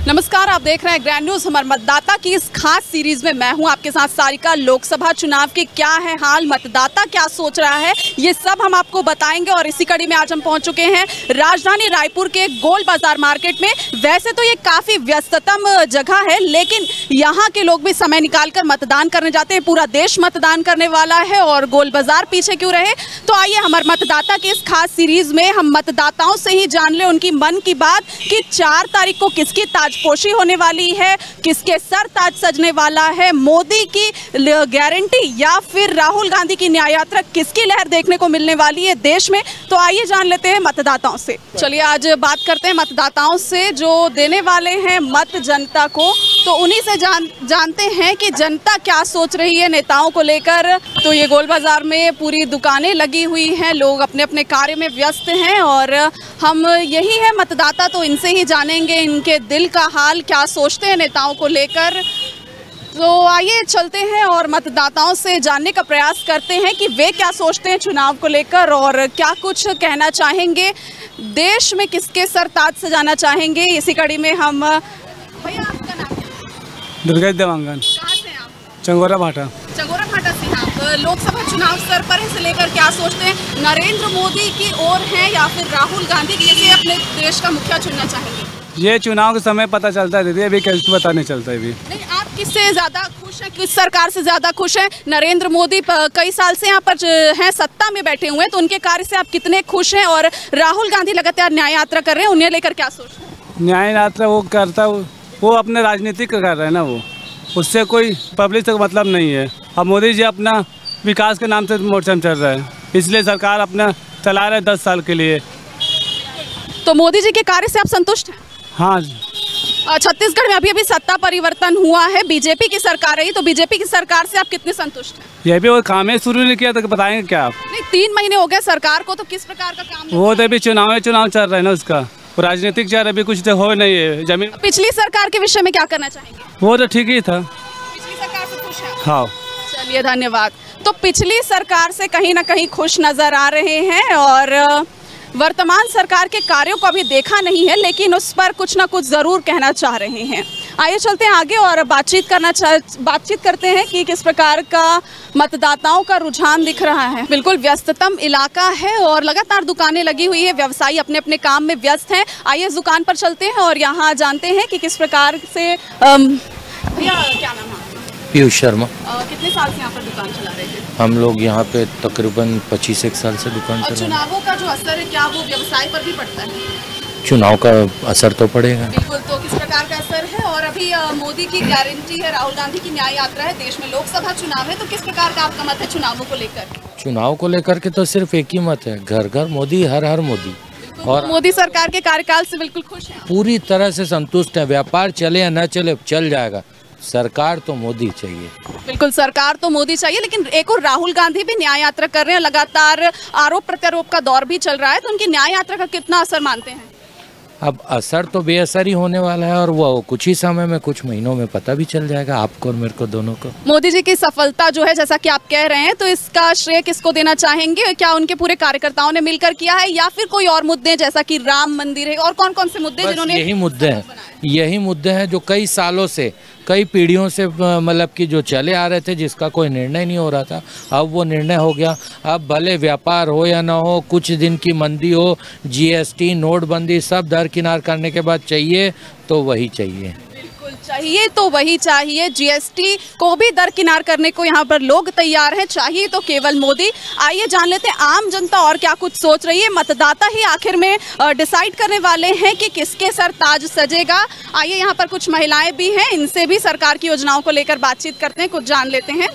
नमस्कार, आप देख रहे हैं ग्रैंड न्यूज। हमारे मतदाता की इस खास सीरीज में मैं हूं आपके साथ सारिका। लोकसभा चुनाव के क्या है हाल, मतदाता क्या सोच रहा है, ये सब हम आपको बताएंगे। और इसी कड़ी में आज हम पहुंच चुके हैं राजधानी रायपुर के गोल बाजार मार्केट में। वैसे तो ये काफी व्यस्ततम जगह है, लेकिन यहाँ के लोग भी समय निकालकर मतदान करने जाते हैं। पूरा देश मतदान करने वाला है और गोल बाजार पीछे क्यों रहे। तो आइए हमारे मतदाता की इस खास सीरीज में हम मतदाताओं से ही जान ले उनकी मन की बात कि 4 तारीख को किसकी ताजपोशी होने वाली है, किसके सर ताज सजने वाला है, मोदी की गारंटी या फिर राहुल गांधी की न्याय यात्रा, किसकी लहर देखने को मिलने वाली है देश में। तो आइए जान लेते हैं मतदाताओं से। चलिए आज बात करते हैं मतदाताओं से जो देने वाले हैं मत जनता को। तो उन्हीं से जानते हैं कि जनता क्या सोच रही है नेताओं को लेकर। तो ये गोल बाजार में पूरी दुकानें लगी हुई हैं, लोग अपने अपने कार्य में व्यस्त हैं और हम यही है मतदाता, तो इनसे ही जानेंगे इनके दिल का हाल, क्या सोचते हैं नेताओं को लेकर। तो आइए चलते हैं और मतदाताओं से जानने का प्रयास करते हैं कि वे क्या सोचते हैं चुनाव को लेकर और क्या कुछ कहना चाहेंगे, देश में किसके सर ताज सजाना चाहेंगे। इसी कड़ी में हम भैया, आपका नाम क्या है? दुर्गेश देवांगन। कहाँ से आप? चंगोरा भाटा। चंगोरा भाटा से आप लोकसभा चुनाव सर पर इसे लेकर क्या सोचते हैं? नरेंद्र मोदी की ओर है या फिर राहुल गांधी, किसे अपने देश का मुखिया चुनना चाहेंगे? ये चुनाव के समय पता चलता है दीदी, अभी कैसे पता नहीं चलता है अभी। नहीं, आप किससे ज्यादा खुश हैं, किस सरकार से ज्यादा खुश हैं? नरेंद्र मोदी कई साल से यहाँ पर हैं, सत्ता में बैठे हुए हैं, तो उनके कार्य से आप कितने खुश हैं? और राहुल गांधी लगातार न्याय यात्रा कर रहे हैं, उन्हें लेकर क्या सोच रहे हैं? न्याय यात्रा वो करता, वो अपने राजनीतिक कर रहे हैं ना, वो उससे कोई पब्लिक से मतलब नहीं है। अब मोदी जी अपना विकास के नाम से मोर्चा में चल रहा है, इसलिए सरकार अपना चला रहा है 10 साल के लिए। तो मोदी जी के कार्य से आप संतुष्ट हैं? हाँ। छत्तीसगढ़ में अभी सत्ता परिवर्तन हुआ है, बीजेपी की सरकार रही, तो बीजेपी की सरकार से आप कितने संतुष्ट हैं? ये भी वो काम है शुरू नहीं किया तो बताएंगे क्या आप? नहीं, 3 महीने हो गए सरकार को, तो किस प्रकार का काम? वो तो अभी चुनाव चल रहा है ना, उसका राजनीतिक चल अभी कुछ तो हो नहीं है। जमीन पिछली सरकार के विषय में क्या करना चाहेंगे? वो तो ठीक ही था, पिछली सरकार से खुश हैं? हाँ। चलिए धन्यवाद। तो पिछली सरकार से कहीं ना कहीं खुश नजर आ रहे हैं और वर्तमान सरकार के कार्यों को अभी देखा नहीं है, लेकिन उस पर कुछ ना कुछ ज़रूर कहना चाह रहे हैं। आइए चलते हैं आगे और बातचीत करते हैं कि किस प्रकार का मतदाताओं का रुझान दिख रहा है। बिल्कुल व्यस्ततम इलाका है और लगातार दुकानें लगी हुई है, व्यवसायी अपने अपने काम में व्यस्त हैं। आइए इस दुकान पर चलते हैं और यहाँ जानते हैं कि किस प्रकार से भैया क्या नाम है? पीयूष शर्मा। कितने साल से यहाँ पर दुकान चला रहे थे? हम लोग यहाँ पे तकरीबन 25 साल से दुकान चला। चुनावों का जो असर है क्या वो व्यवसाय पर भी पड़ता है? चुनाव का असर तो पड़ेगा बिल्कुल। तो किस प्रकार का असर है? और अभी मोदी की गारंटी है, राहुल गांधी की न्याय यात्रा है, देश में लोकसभा चुनाव है, तो किस प्रकार का आपका मत है चुनावों को लेकर? चुनाव को लेकर के तो सिर्फ एक ही मत है, घर घर मोदी, हर हर मोदी। और मोदी सरकार के कार्यकाल से बिल्कुल खुश है? पूरी तरह से संतुष्ट है। व्यापार चले या न चले, चल जाएगा। सरकार तो मोदी चाहिए। बिल्कुल, सरकार तो मोदी चाहिए, लेकिन एक और राहुल गांधी भी न्याय यात्रा कर रहे हैं, लगातार आरोप प्रत्यारोप का दौर भी चल रहा है, तो उनकी न्याय यात्रा का कितना असर मानते हैं? अब असर तो बेअसर ही होने वाला है और वो कुछ ही समय में, कुछ महीनों में पता भी चल जाएगा आपको और मेरे को, दोनों को। मोदी जी की सफलता जो है, जैसा कि आप कह रहे हैं, तो इसका श्रेय किसको देना चाहेंगे? क्या उनके पूरे कार्यकर्ताओं ने मिलकर किया है या फिर कोई और मुद्दे जैसा कि राम मंदिर है, और कौन कौन से मुद्दे जिन्होंने? यही मुद्दे हैं जो कई सालों से, कई पीढ़ियों से मतलब कि जो चले आ रहे थे, जिसका कोई निर्णय नहीं हो रहा था, अब वो निर्णय हो गया। अब भले व्यापार हो या ना हो, कुछ दिन की मंदी हो, जीएसटी, नोटबंदी, सब दरकिनार करने के बाद चाहिए तो वही चाहिए। चाहिए तो वही चाहिए, जीएसटी को भी दरकिनार करने को यहाँ पर लोग तैयार हैं, चाहिए तो केवल मोदी। आइए जान लेते हैं आम जनता और क्या कुछ सोच रही है। मतदाता ही आखिर में डिसाइड करने वाले हैं कि किसके सर ताज सजेगा। आइए यहाँ पर कुछ महिलाएं भी हैं, इनसे भी सरकार की योजनाओं को लेकर बातचीत करते हैं, कुछ जान लेते हैं।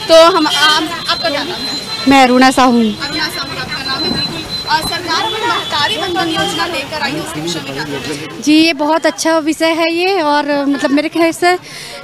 तो हम आपका क्या नाम है? मैं अरुणा साहू। अरुणा साहू आपका नाम है। बिल्कुल, सरकार अपनी महतारी बंधन योजना लेकर आई है, उसके विषय में क्या कहते हैं? जी, ये बहुत अच्छा विषय है ये, और मतलब मेरे ख्याल से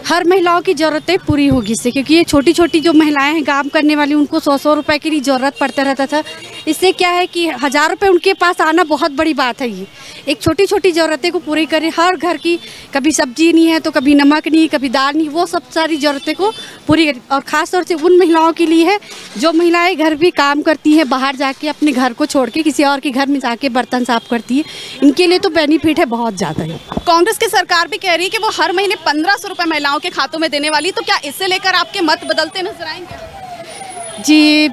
हर महिलाओं की ज़रूरतें पूरी होगी इससे, क्योंकि ये छोटी छोटी जो महिलाएं हैं काम करने वाली, उनको 100-100 रुपए की ही ज़रूरत पड़ता रहता था। इससे क्या है कि 1000 रुपये उनके पास आना बहुत बड़ी बात है। ये एक छोटी छोटी ज़रूरतें को पूरी करें, हर घर की, कभी सब्जी नहीं है तो कभी नमक नहीं, कभी दाल नहीं, वो सब सारी ज़रूरतें को पूरी, और ख़ास तौर से उन महिलाओं के लिए है जो महिलाएं घर भी काम करती हैं, बाहर जाके अपने घर को छोड़ के किसी और के घर में जाके बर्तन साफ करती है, इनके लिए तो बेनिफिट है बहुत ज़्यादा है। कांग्रेस की सरकार भी कह रही है कि वो हर महीने 1500 रुपये महिलाओं के खातों में देने वाली, तो क्या इसे लेकर आपके मत बदलते नजर आएंगे? जी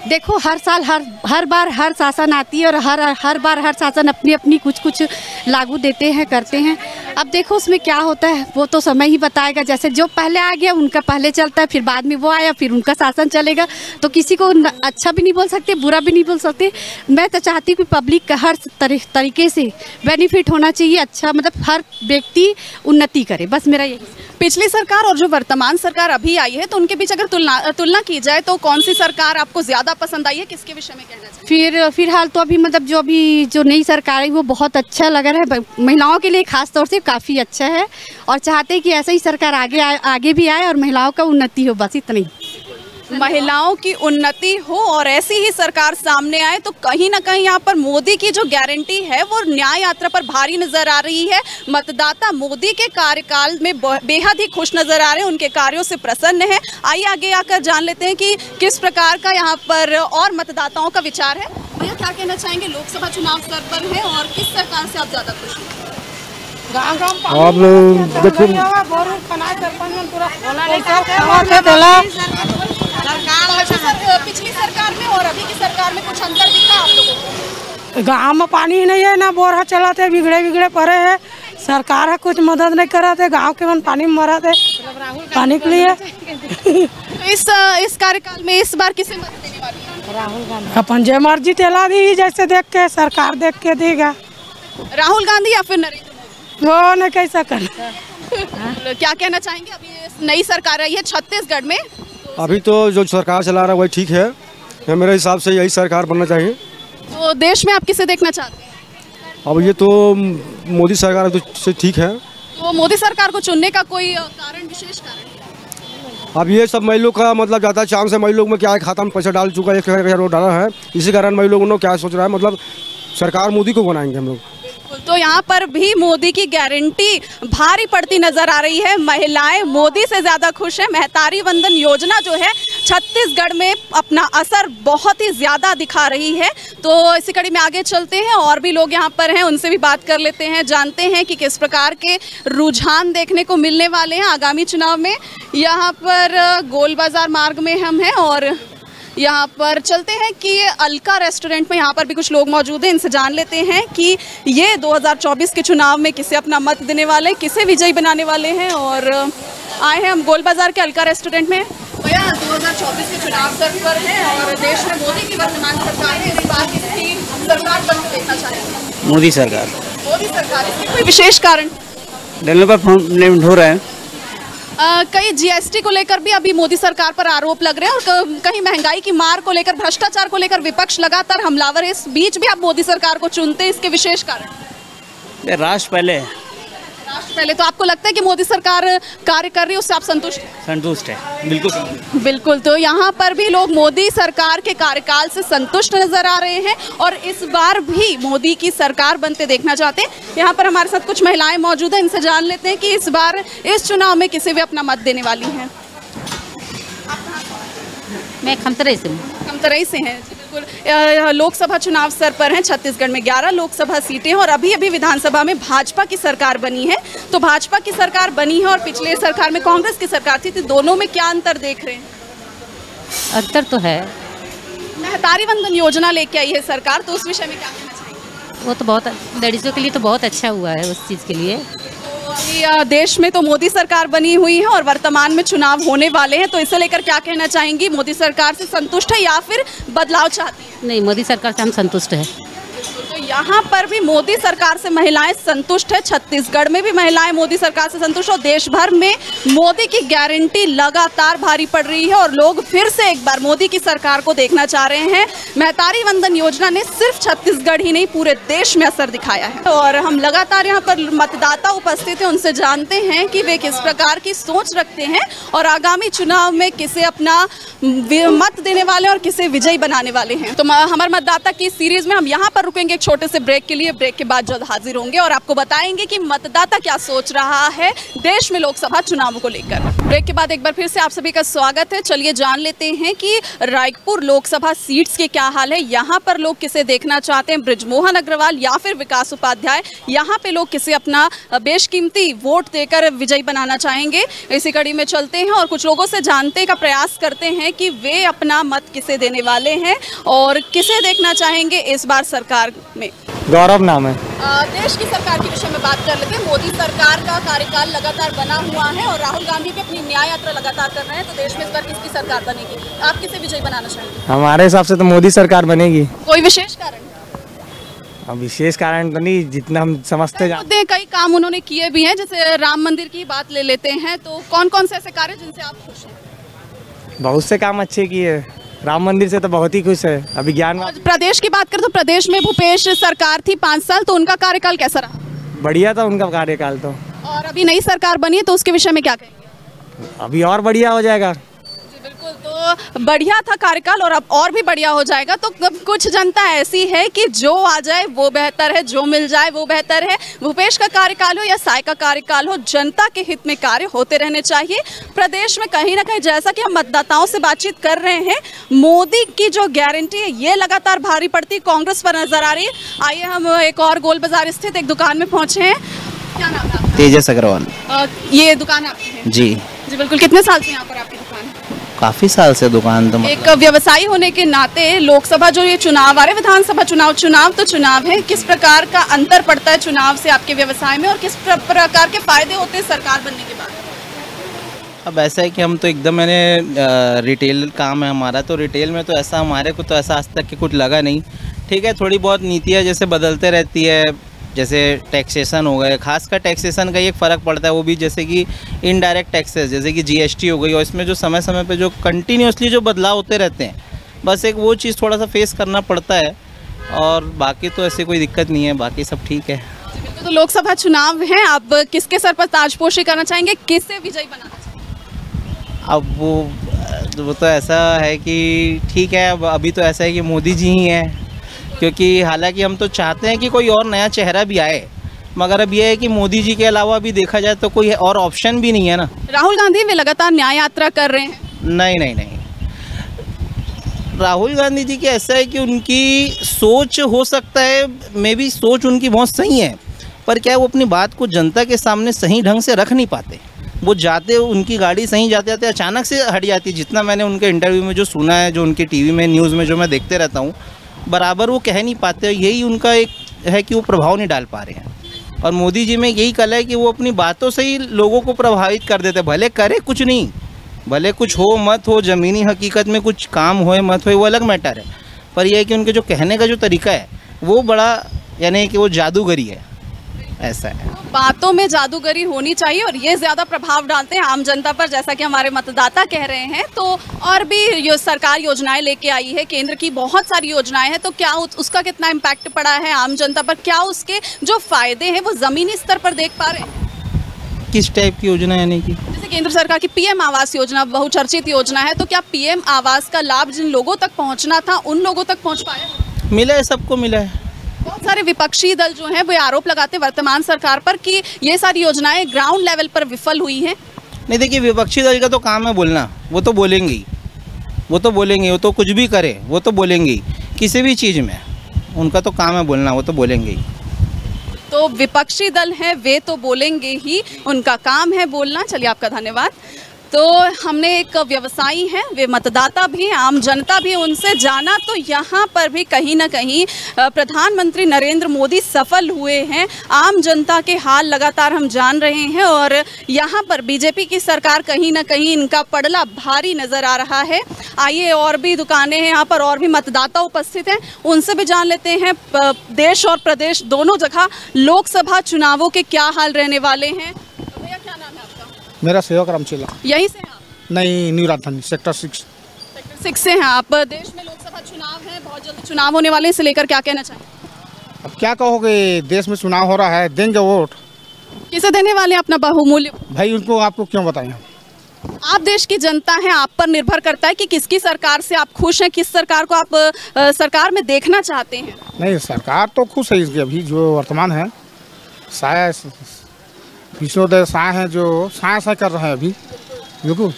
देखो, हर साल हर बार हर शासन आती है और हर बार हर शासन अपनी कुछ लागू देते हैं, करते हैं। अब देखो उसमें क्या होता है वो तो समय ही बताएगा। जैसे जो पहले आ गया उनका पहले चलता है, फिर बाद में वो आया, फिर उनका शासन चलेगा, तो किसी को अच्छा भी नहीं बोल सकते, बुरा भी नहीं बोल सकते। मैं तो चाहती हूँ कि पब्लिक का हर तरीके से बेनिफिट होना चाहिए, अच्छा मतलब हर व्यक्ति उन्नति करे, बस मेरा यही। पिछली सरकार और जो वर्तमान सरकार अभी आई है, तो उनके बीच अगर तुलना की जाए तो कौन सी सरकार आपको ज़्यादा पसंद आई है, किसके विषय में कहना चाहिए? फिलहाल तो अभी मतलब जो नई सरकार है वो बहुत अच्छा लग रहा है, महिलाओं के लिए खास तौर से काफ़ी अच्छा है, और चाहते हैं कि ऐसा ही सरकार आगे भी आए और महिलाओं का उन्नति हो, बस इतना ही। महिलाओं की उन्नति हो और ऐसी ही सरकार सामने आए, तो कहीं ना कहीं यहाँ पर मोदी की जो गारंटी है वो न्याय यात्रा पर भारी नजर आ रही है। मतदाता मोदी के कार्यकाल में बेहद ही खुश नजर आ रहे हैं, उनके कार्यों से प्रसन्न है। आइए आगे आकर जान लेते हैं कि किस प्रकार का यहाँ पर और मतदाताओं का विचार है। भैया क्या कहना चाहेंगे, लोकसभा चुनाव सर पर है और किस सरकार से आप ज्यादा खुश हैं? पिछली सरकार में और अभी की सरकार में कुछ अंतर दिखा आप लोगों को? गाँव में पानी ही नहीं है, ना बोर चलाते, बिगड़े पड़े हैं, सरकार है कुछ मदद नहीं कराते, गांव के मन पानी में मरा थे पानी के लिए। इस कार्यकाल में इस बार किसे मत देने वाली है? राहुल गांधी। अपन जो मर्जी तेला दी, जैसे देख के सरकार देख के देगा। राहुल गांधी या फिर नरेंद्र मोदी? वो नहीं कैसा कर। क्या कहना चाहेंगे, अभी नई सरकार आई है छत्तीसगढ़ में? अभी तो जो सरकार चला रहा है वही ठीक है, मेरे हिसाब से यही सरकार बनना चाहिए। तो देश में आप किसे देखना चाहते हैं? अब ये तो मोदी सरकार तो ठीक है। तो मोदी सरकार को चुनने का कोई कारण, विशेष कारण? अब ये सब महिलाओं का मतलब ज़्यादा चांस है, महिलाओं में क्या है, खाता में पैसा डाल चुका है, 1,000 करोड़ डाला है, इसी कारण महिलाओं ने क्या सोच रहा है, मतलब सरकार मोदी को बनाएंगे हम लोग। तो यहाँ पर भी मोदी की गारंटी भारी पड़ती नजर आ रही है, महिलाएं मोदी से ज़्यादा खुश हैं। महतारी वंदन योजना जो है छत्तीसगढ़ में अपना असर बहुत ही ज़्यादा दिखा रही है। तो इसी कड़ी में आगे चलते हैं, और भी लोग यहाँ पर हैं, उनसे भी बात कर लेते हैं, जानते हैं कि किस प्रकार के रुझान देखने को मिलने वाले हैं आगामी चुनाव में। यहाँ पर गोल बाजार मार्ग में हम हैं और यहाँ पर चलते हैं कि अलका रेस्टोरेंट में यहाँ पर भी कुछ लोग मौजूद हैं, इनसे जान लेते हैं कि ये 2024 के चुनाव में किसे अपना मत देने वाले, किसे विजयी बनाने वाले हैं। और आए हैं हम गोल बाजार के अलका रेस्टोरेंट में। भैया 2024 के चुनाव सर पर है और देश में मोदी की वर्तमान सरकार है, इस बार किसकी सरकार बनते देखना चाहेंगे? मोदी सरकार। मोदी सरकार, इसकी कोई विशेष कारण? डेवलपमेंट हो रहा है। कई जीएसटी को लेकर भी अभी मोदी सरकार पर आरोप लग रहे हैं और कहीं महंगाई की मार को लेकर, भ्रष्टाचार को लेकर विपक्ष लगातार हमलावर है। इस बीच भी आप मोदी सरकार को चुनते हैं, इसके विशेष कारण? राष्ट्र पहले। पहले तो आपको लगता है कि मोदी सरकार कार्य कर रही है, उससे आप संतुष्ट हैं? संतुष्ट है, बिल्कुल बिल्कुल। तो यहाँ पर भी लोग मोदी सरकार के कार्यकाल से संतुष्ट नजर आ रहे हैं और इस बार भी मोदी की सरकार बनते देखना चाहते हैं। यहाँ पर हमारे साथ कुछ महिलाएं मौजूद हैं, इनसे जान लेते हैं कि इस बार इस चुनाव में किसे भी अपना मत देने वाली हैं। मैं खमतरई से हूँ। खमतरई से हैं, बिल्कुल। लोकसभा चुनाव सर पर हैं, छत्तीसगढ़ में 11 लोकसभा सीटें हैं और अभी अभी विधानसभा में भाजपा की सरकार बनी है। तो भाजपा की सरकार बनी है और पिछले सरकार में कांग्रेस की सरकार थी, तो दोनों में क्या अंतर देख रहे हैं? अंतर तो है। महतारी वंदन योजना लेके आई है सरकार, तो उस विषय में क्या कहना चाहिए? वो तो बहुत लेडीज़ों के लिए तो बहुत अच्छा हुआ है उस चीज़ के लिए। अभी देश में तो मोदी सरकार बनी हुई है और वर्तमान में चुनाव होने वाले हैं, तो इसे लेकर क्या कहना चाहेंगी? मोदी सरकार से संतुष्ट है या फिर बदलाव चाहती है? नहीं, मोदी सरकार से हम संतुष्ट है। तो यहाँ पर भी मोदी सरकार से महिलाएं संतुष्ट है, छत्तीसगढ़ में भी महिलाएं मोदी सरकार से संतुष्ट और देश भर में मोदी की गारंटी लगातार भारी पड़ रही है और लोग फिर से एक बार मोदी की सरकार को देखना चाह रहे हैं। महतारी वंदन योजना ने सिर्फ छत्तीसगढ़ ही नहीं पूरे देश में असर दिखाया है और हम लगातार यहाँ पर मतदाता उपस्थित हैं, उनसे जानते हैं कि वे किस प्रकार की सोच रखते हैं और आगामी चुनाव में किसे अपना मत देने वाले और किसे विजयी बनाने वाले हैं। तो हमारे मतदाता की सीरीज में हम यहाँ पर रुकेंगे एक छोटे से ब्रेक के लिए। ब्रेक के बाद जल्द हाजिर होंगे और आपको बताएंगे कि मतदाता क्या सोच रहा है देश में लोकसभा चुनावों को लेकर। ब्रेक के बाद एक बार फिर से आप सभी का स्वागत है। चलिए जान लेते हैं कि रायपुर लोकसभा सीट्स के क्या हाल है। यहाँ पर लोग किसे देखना चाहते हैं, बृजमोहन अग्रवाल या फिर विकास उपाध्याय। यहाँ पे लोग किसे अपना बेशकीमती वोट देकर विजयी बनाना चाहेंगे। इसी कड़ी में चलते हैं और कुछ लोगों से जानने का प्रयास करते हैं कि वे अपना मत किसे देने वाले हैं और किसे देखना चाहेंगे इस बार सरकार में। गौरव नाम है। देश की सरकार के विषय में बात कर लेते हैं। मोदी सरकार का कार्यकाल लगातार बना हुआ है और राहुल गांधी भी अपनी न्याय यात्रा लगातार कर रहे हैं, तो देश में इस बार किसकी सरकार बनेगी? आप किसे विजयी बनाना चाहेंगे? हमारे हिसाब से तो मोदी सरकार बनेगी। कोई विशेष कारण? अब विशेष कारण तो नहीं, जितना हम समझते हैं। कई काम उन्होंने किए भी हैं, जैसे राम मंदिर की बात ले लेते हैं, तो कौन कौन से ऐसे कार्य जिनसे आप खुश हैं? बहुत से काम अच्छे किए। राम मंदिर से तो बहुत ही खुश है। अभी ज्ञान प्रदेश की बात करें तो प्रदेश में भूपेश सरकार थी 5 साल, तो उनका कार्यकाल कैसा रहा? बढ़िया था उनका कार्यकाल तो। और अभी नई सरकार बनी है तो उसके विषय में क्या कहेंगे? अभी और बढ़िया हो जाएगा। बिल्कुल, तो बढ़िया था कार्यकाल और अब और भी बढ़िया हो जाएगा। तो कुछ जनता ऐसी है कि जो आ जाए वो बेहतर है, जो मिल जाए वो बेहतर है। भूपेश का कार्यकाल हो या साय का कार्यकाल हो, जनता के हित में कार्य होते रहने चाहिए। प्रदेश में कहीं ना कहीं जैसा कि हम मतदाताओं से बातचीत कर रहे हैं, मोदी की जो गारंटी है ये लगातार भारी पड़ती कांग्रेस पर नजर आ रही है। आइए हम एक और गोल बाजार स्थित एक दुकान में पहुंचे हैं। क्या नाम है आपका? तेजस अग्रवाल। ये दुकान आपकी है? जी बिल्कुल। कितने साल से यहाँ पर आपकी दुकान है? काफी साल से दुकान तो एक व्यवसायी होने के नाते लोकसभा जो ये चुनाव आ रहे, विधानसभा चुनाव तो चुनाव है, किस प्रकार का अंतर पड़ता है चुनाव से आपके व्यवसाय में और किस प्रकार के फायदे होते हैं सरकार बनने के बाद? अब ऐसा है कि हम तो एकदम मैंने रिटेल काम है हमारा, तो रिटेल में तो ऐसा हमारे को तो ऐसा आज तक कि कुछ लगा नहीं। ठीक है, थोड़ी बहुत नीतियाँ जैसे बदलते रहती है, जैसे टैक्सेशन हो गए, खासकर टैक्सेशन का एक फ़र्क पड़ता है, वो भी जैसे कि इनडायरेक्ट टैक्सेस जैसे कि जीएसटी हो गई, और इसमें जो समय समय पे जो कंटिन्यूसली जो बदलाव होते रहते हैं, बस एक वो चीज़ थोड़ा सा फेस करना पड़ता है। और बाकी तो ऐसे कोई दिक्कत नहीं है, बाकी सब ठीक है। तो लोकसभा चुनाव है, आप किसके सर पर ताजपोशी करना चाहेंगे, किससे विजयी बनाना चाहेंगे? अब वो तो ऐसा है कि ठीक है, अब अभी तो ऐसा है कि मोदी जी ही हैं, क्योंकि हालांकि हम तो चाहते हैं कि कोई और नया चेहरा भी आए, मगर अब ये है कि मोदी जी के अलावा भी देखा जाए तो कोई और ऑप्शन भी नहीं है ना। राहुल गांधी वे लगातार न्याय यात्रा कर रहे हैं। नहीं, राहुल गांधी जी की ऐसा है कि उनकी सोच हो सकता है, मे बी सोच उनकी बहुत सही है, पर क्या वो अपनी बात को जनता के सामने सही ढंग से रख नहीं पाते। वो जाते, उनकी गाड़ी सही जाते जाते अचानक से हट जाती है। जितना मैंने उनके इंटरव्यू में जो सुना है, जो उनके टीवी में न्यूज़ में जो मैं देखते रहता हूँ, बराबर वो कह नहीं पाते। यही उनका एक है कि वो प्रभाव नहीं डाल पा रहे हैं। और मोदी जी में यही कला है कि वो अपनी बातों से ही लोगों को प्रभावित कर देते, भले करे कुछ नहीं, भले कुछ हो मत हो, ज़मीनी हकीकत में कुछ काम हो मत हो, वो अलग मैटर है, पर यह है कि उनके जो कहने का जो तरीका है वो बड़ा, यानी कि वो जादूगरी है, ऐसा है। बातों में जादूगरी होनी चाहिए और ये ज़्यादा प्रभाव डालते हैं आम जनता पर, जैसा कि हमारे मतदाता कह रहे हैं। तो और भी ये सरकार योजनाएं लेके आई है, केंद्र की बहुत सारी योजनाएं हैं, तो क्या उसका कितना इम्पैक्ट पड़ा है आम जनता पर? क्या उसके जो फायदे हैं वो ज़मीनी स्तर पर देख पा रहे हैं? किस टाइप की योजना यानी कि? जैसे केंद्र सरकार की पीएम आवास योजना बहुचर्चित योजना है, तो क्या पीएम आवास का लाभ जिन लोगों तक पहुँचना था उन लोगों तक पहुँच पाया? मिला है, सबको मिला है। बहुत सारे विपक्षी दल जो हैं वो आरोप लगाते हैं वर्तमान सरकार पर कि ये सारी योजनाएं ग्राउंड लेवल पर विफल हुई हैं। नहीं, देखिए, विपक्षी दल का तो काम है बोलना, वो तो बोलेंगे ही, वो तो कुछ भी करे वो तो बोलेंगे ही, किसी भी चीज़ में उनका तो काम है बोलना, वो तो बोलेंगे ही। तो विपक्षी दल हैं वे तो बोलेंगे ही, उनका काम है बोलना। चलिए, आपका धन्यवाद। तो हमने एक व्यवसायी हैं, वे मतदाता भी, आम जनता भी, उनसे जाना तो यहाँ पर भी कहीं ना कहीं प्रधानमंत्री नरेंद्र मोदी सफल हुए हैं। आम जनता के हाल लगातार हम जान रहे हैं और यहाँ पर बीजेपी की सरकार कहीं ना कहीं इनका पड़ला भारी नज़र आ रहा है। आइए, और भी दुकानें हैं यहाँ पर, और भी मतदाता उपस्थित हैं, उनसे भी जान लेते हैं देश और प्रदेश दोनों जगह लोकसभा चुनावों के क्या हाल रहने वाले हैं। भैया, क्या नाम है आपका? मेरा सेवक रामचीला। यहीं से हैं आप? नहीं, न्यू राजधानी सेक्टर 6। सेक्टर 6 से हैं आप। देश में लोकसभा चुनाव है, बहुत जल्द चुनाव होने वाले, इसे लेकर क्या कहना चाहिए? अब क्या कहोगे, देश में चुनाव हो रहा है, देंगे वोट। किसे देने वाले हैं अपना बहुमूल्य? भाई उनको आपको क्यों बताएं, आप देश की जनता हैं, आप पर निर्भर करता है कि किसकी सरकार से आप खुश हैं, किस सरकार को आप सरकार में देखना चाहते हैं? नहीं, सरकार तो खुश है इसकी अभी जो वर्तमान है। साया विष्णुदेव साय हैं जो साय कर रहे हैं अभी, बिल्कुल।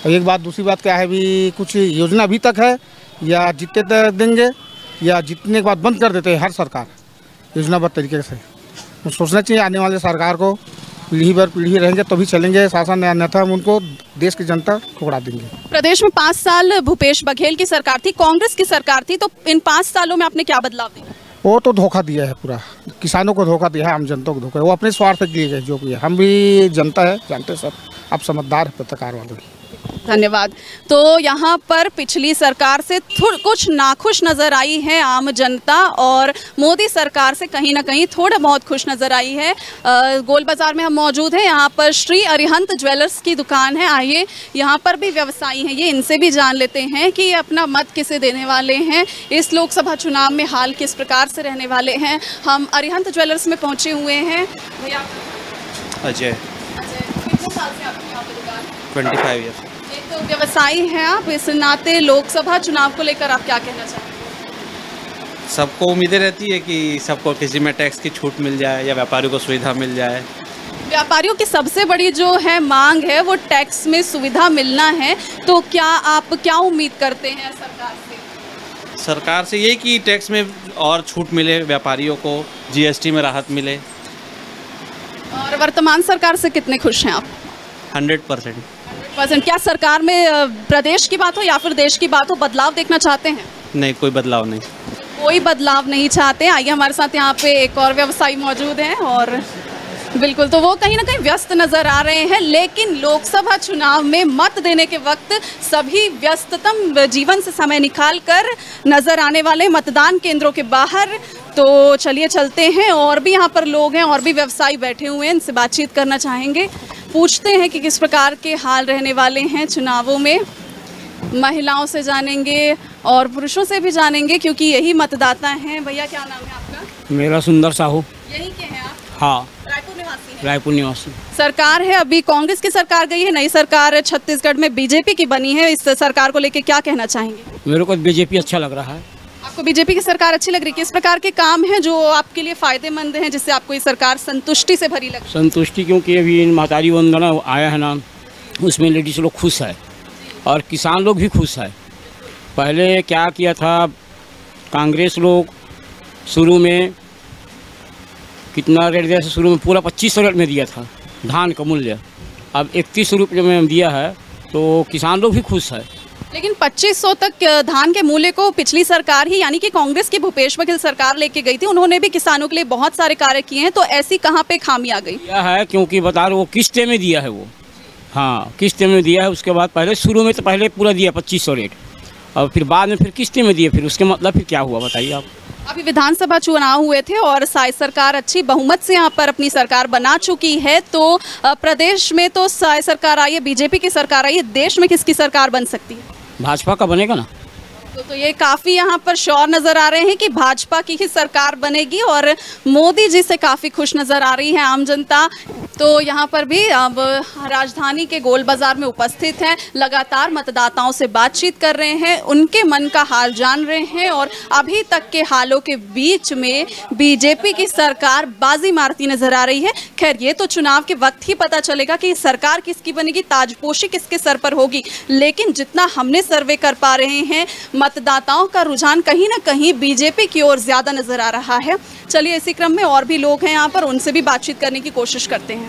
और एक बात, दूसरी बात क्या है, अभी कुछ योजना अभी तक है या जितने तक देंगे या जितने के बाद बंद कर देते हैं हर सरकार योजनाबद्ध तरीके से। तो सोचना चाहिए आने वाले सरकार को, पीढ़ी भर पीढ़ी रहेंगे तभी चलेंगे शासन, अन्यथा हम उनको देश की जनता ठुकरा देंगे। प्रदेश में 5 साल भूपेश बघेल की सरकार थी, कांग्रेस की सरकार थी, तो इन 5 सालों में आपने क्या बदलाव दिया? वो तो धोखा दिया है, पूरा किसानों को धोखा दिया है, आम जनता को धोखा है। वो अपने स्वार्थ के लिए गए जो किया। हम भी जनता है, जानते सब, आप समझदार है पत्रकार वाले भी। धन्यवाद। तो यहाँ पर पिछली सरकार से कुछ नाखुश नज़र आई है आम जनता और मोदी सरकार से कहीं ना कहीं थोड़ा बहुत खुश नज़र आई है। गोल बाज़ार में हम मौजूद हैं। यहाँ पर श्री अरिहंत ज्वेलर्स की दुकान है। आइए, यहाँ पर भी व्यवसायी हैं, ये इनसे भी जान लेते हैं कि अपना मत किसे देने वाले हैं, इस लोकसभा चुनाव में हाल किस प्रकार से रहने वाले हैं। हम अरिहंत ज्वेलर्स में पहुँचे हुए हैं। भैया अजय, कितने साल से आपकी यहाँ पर दुकान? 25 ईयर्स। तो व्यवसायी हैं आप, इस नाते लोकसभा चुनाव को लेकर आप क्या कहना चाहेंगे? सबको उम्मीदें रहती है कि सबको किसी में टैक्स की छूट मिल जाए या व्यापारियों को सुविधा मिल जाए। व्यापारियों की सबसे बड़ी जो है मांग है वो टैक्स में सुविधा मिलना है, तो आप क्या उम्मीद करते हैं सरकार से? सरकार से ये कि टैक्स में और छूट मिले, व्यापारियों को जीएसटी में राहत मिले। और वर्तमान सरकार से कितने खुश हैं आप? 100%। क्या सरकार में प्रदेश की बात हो या फिर देश की बात हो, बदलाव देखना चाहते हैं? नहीं, कोई बदलाव नहीं। कोई बदलाव नहीं चाहते। आइए, हमारे साथ यहाँ पे एक और व्यवसायी मौजूद हैं और बिल्कुल, तो वो कहीं ना कहीं व्यस्त नज़र आ रहे हैं। लेकिन लोकसभा चुनाव में मत देने के वक्त सभी व्यस्ततम जीवन से समय निकाल कर नज़र आने वाले मतदान केंद्रों के बाहर। तो चलिए चलते हैं, और भी यहाँ पर लोग हैं और भी व्यवसायी बैठे हुए हैं, इनसे बातचीत करना चाहेंगे, पूछते हैं कि किस प्रकार के हाल रहने वाले हैं चुनावों में। महिलाओं से जानेंगे और पुरुषों से भी जानेंगे क्योंकि यही मतदाता हैं। भैया क्या नाम है आपका? मेरा सुंदर साहू। यही के हैं आप? हाँ, रायपुर निवासी हैं? रायपुर निवासी। सरकार है, अभी कांग्रेस की सरकार गई है, नई सरकार छत्तीसगढ़ में बीजेपी की बनी है। इस सरकार को लेकर क्या कहना चाहेंगे? मेरे को बीजेपी अच्छा लग रहा है। आपको बीजेपी की सरकार अच्छी लग रही है? किस प्रकार के काम हैं जो आपके लिए फायदेमंद हैं, जिससे आपको ये सरकार संतुष्टि से भरी लगे? संतुष्टि क्योंकि अभी महतारी वंदना आया है ना, उसमें लेडीज लोग खुश है और किसान लोग भी खुश है। पहले क्या किया था कांग्रेस लोग, शुरू में कितना रेट दिया था? शुरू में पूरा 2500 रेट में दिया था धान का मूल्य, अब 3100 रुपये में दिया है, तो किसान लोग भी खुश है। लेकिन 2500 तक धान के मूल्य को पिछली सरकार ही, यानी कि कांग्रेस की भूपेश बघेल सरकार लेके गई थी, उन्होंने भी किसानों के लिए बहुत सारे कार्य किए हैं, तो ऐसी कहाँ पे खामी आ गई? दिया है क्योंकि बता रहे वो किस्ते में दिया है वो, हाँ किस्ते में दिया है। उसके बाद पहले शुरू में तो पहले पूरा दिया 2500 रेट, और फिर बाद में फिर किस्ते में दिए, फिर उसके मतलब फिर क्या हुआ बताइए आप? अभी विधानसभा चुनाव हुए थे और साय सरकार अच्छी बहुमत से यहाँ पर अपनी सरकार बना चुकी है, तो प्रदेश में तो साय सरकार आई है, बीजेपी की सरकार आई है, देश में किसकी सरकार बन सकती है? भाजपा का बनेगा ना। तो ये काफ़ी यहाँ पर श्योर नज़र आ रहे हैं कि भाजपा की ही सरकार बनेगी और मोदी जी से काफ़ी खुश नज़र आ रही है आम जनता। तो यहाँ पर भी अब राजधानी के गोल बाज़ार में उपस्थित हैं, लगातार मतदाताओं से बातचीत कर रहे हैं, उनके मन का हाल जान रहे हैं और अभी तक के हालों के बीच में बीजेपी की सरकार बाजी मारती नज़र आ रही है। खैर, ये तो चुनाव के वक्त ही पता चलेगा कि सरकार किसकी बनेगी, ताजपोशी किसके सर पर होगी, लेकिन जितना हमने सर्वे कर पा रहे हैं मतदाताओं का रुझान कहीं ना कहीं बीजेपी की ओर ज़्यादा नज़र आ रहा है। चलिए, इसी क्रम में और भी लोग हैं यहाँ पर, उनसे भी बातचीत करने की कोशिश करते हैं।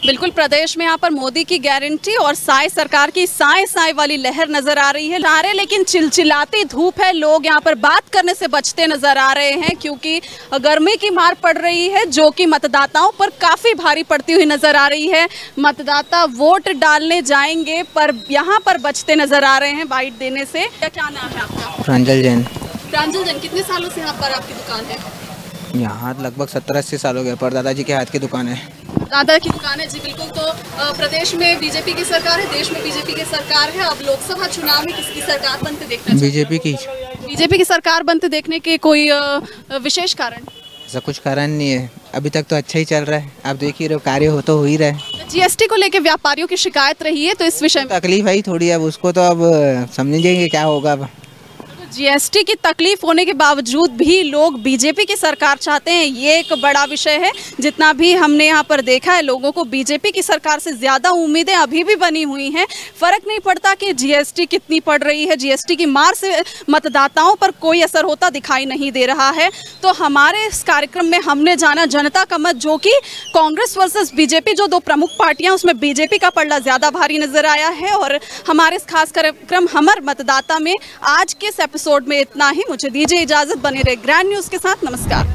बिल्कुल, प्रदेश में यहाँ पर मोदी की गारंटी और साय सरकार की साय साय वाली लहर नजर आ रही है। नारे लेकिन चिलचिलाती धूप है, लोग यहाँ पर बात करने से बचते नजर आ रहे हैं क्योंकि गर्मी की मार पड़ रही है जो कि मतदाताओं पर काफी भारी पड़ती हुई नजर आ रही है। मतदाता वोट डालने जाएंगे पर यहाँ पर बचते नजर आ रहे हैं बाइट देने से। क्या नाम है आपका? प्रांजल जैन। प्रांजल जैन, कितने सालों से यहाँ पर आपकी दुकान है? यहाँ लगभग 17-80 साल हो गए, पर दादाजी के हाथ की दुकान है। दादा की दुकान है जी, बिल्कुल। तो प्रदेश में बीजेपी की सरकार है, देश में बीजेपी की सरकार है। अब लोकसभा चुनाव में किसकी सरकार बनते देखना? बीजेपी की। बीजेपी की सरकार बनते देखने के कोई विशेष कारण? ऐसा कुछ कारण नहीं है, अभी तक तो अच्छा ही चल रहा है। आप देख ही रहे हो, कार्य हो तो ही रहा है। जीएसटी को लेकर व्यापारियों की शिकायत रही है, तो इस विषय में तकलीफ है थोड़ी, अब उसको तो अब समझेंगे क्या होगा। अब जीएसटी की तकलीफ होने के बावजूद भी लोग बीजेपी की सरकार चाहते हैं, ये एक बड़ा विषय है। जितना भी हमने यहाँ पर देखा है, लोगों को बीजेपी की सरकार से ज़्यादा उम्मीदें अभी भी बनी हुई हैं। फ़र्क नहीं पड़ता कि जीएसटी कितनी पड़ रही है, जीएसटी की मार से मतदाताओं पर कोई असर होता दिखाई नहीं दे रहा है। तो हमारे इस कार्यक्रम में हमने जाना जनता का मत, जो कि कांग्रेस वर्सेस बीजेपी, जो दो प्रमुख पार्टियाँ, उसमें बीजेपी का पलड़ा ज़्यादा भारी नजर आया है। और हमारे इस खास कार्यक्रम हमर मतदाता में आज के इस एपिसोड में इतना ही। मुझे दीजिए इजाजत, बने रहे ग्रैंड न्यूज़ के साथ। नमस्कार।